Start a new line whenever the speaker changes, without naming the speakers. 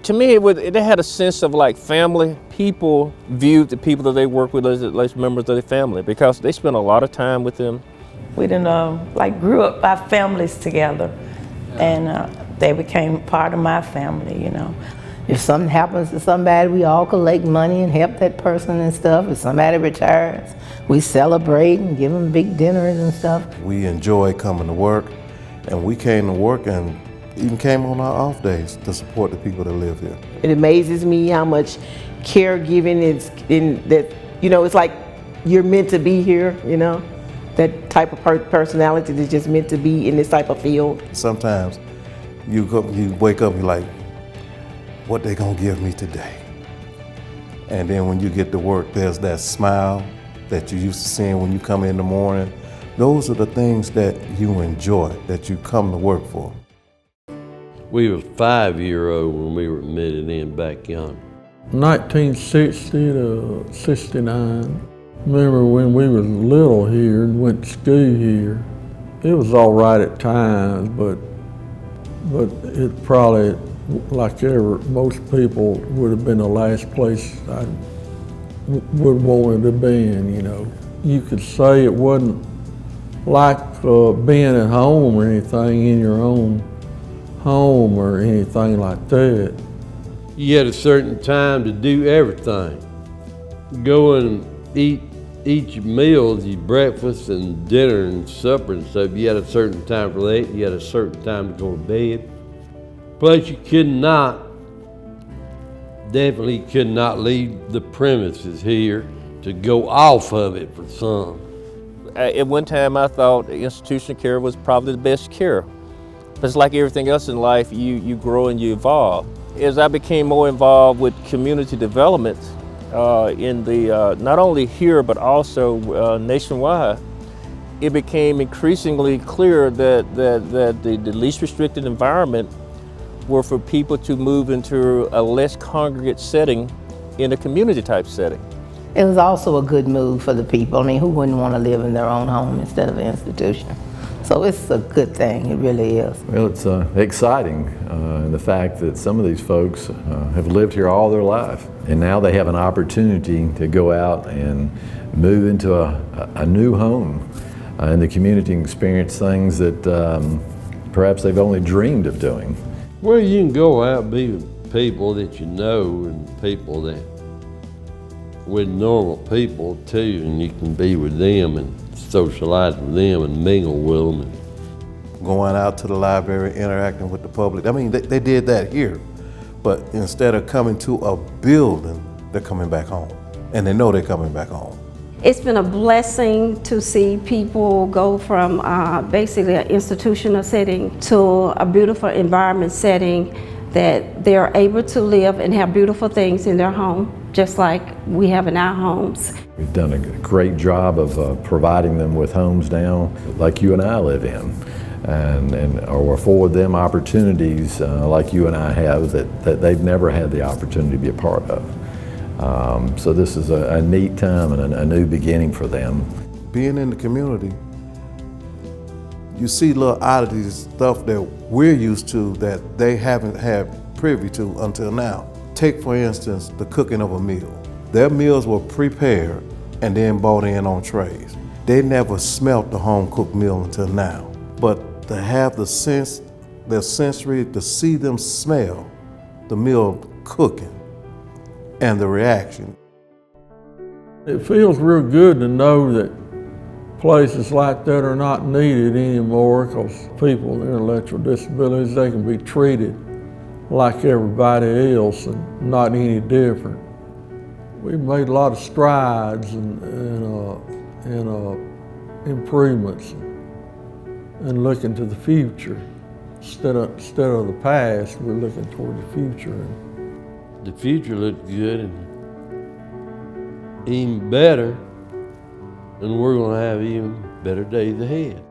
To me, they had a sense of like family. People viewed the people that they work with as members of their family because they spent a lot of time with them.
We done like grew up our families together, and they became part of my family, you know. If something happens to somebody, we all collect money and help that person and stuff. If somebody retires, we celebrate and give them big dinners and stuff.
We enjoy coming to work, and we came to work and even came on our off days to support the people that live here.
It amazes me how much caregiving is in that, you know, it's like you're meant to be here, you know? That type of personality that's just meant to be in this type of field.
Sometimes you wake up and you're like, what they gonna give me today? And then when you get to work, there's that smile that you used to seeing when you come in the morning. Those are the things that you enjoy, that you come to work for.
We were 5-year-old when we were admitted in back yonder.
1960 to 69. Remember when we was little here and went to school here. It was all right at times, but it probably, like most people, would have been the last place I would wanted to be in, you know. You could say it wasn't like being at home or anything in your own home or anything like that.
You had a certain time to do everything. Go and eat your meals, your breakfast and dinner and supper and stuff. You had a certain time for that. You had a certain time to go to bed. Plus you definitely could not leave the premises here to go off of it for some.
At one time I thought institutional care was probably the best care. But it's like everything else in life, you grow and you evolve. As I became more involved with community development in the, not only here but also nationwide, it became increasingly clear that the least restricted environment were for people to move into a less congregate setting in a community type setting.
It was also a good move for the people. I mean, who wouldn't want to live in their own home instead of an institution? So it's a good thing, it really is.
Well, it's exciting in the fact that some of these folks have lived here all their life, and now they have an opportunity to go out and move into a new home in the community and experience things that perhaps they've only dreamed of doing.
Well, you can go out and be with people that you know and people that, with normal people too, and you can be with them and socialize with them and mingle with them.
Going out to the library, interacting with the public. I mean, they did that here, but instead of coming to a building, they're coming back home, and they know they're coming back home.
It's been a blessing to see people go from basically an institutional setting to a beautiful environment setting that they're able to live and have beautiful things in their home, just like we have in our homes.
We've done a great job of providing them with homes now, like you and I live in, or afford them opportunities like you and I have that they've never had the opportunity to be a part of. So this is a neat time and a new beginning for them.
Being in the community, you see little oddities, stuff that we're used to that they haven't had privy to until now. Take, for instance, the cooking of a meal. Their meals were prepared and then brought in on trays. They never smelt the home-cooked meal until now. But to have the sense, their sensory, to see them smell the meal cooking and the reaction.
It feels real good to know that places like that are not needed anymore because people with intellectual disabilities, they can be treated like everybody else and not any different. We've made a lot of strides and improvements and looking to the future. Instead of the past, we're looking toward the future.
The future looks good and even better, and we're gonna have even better days ahead.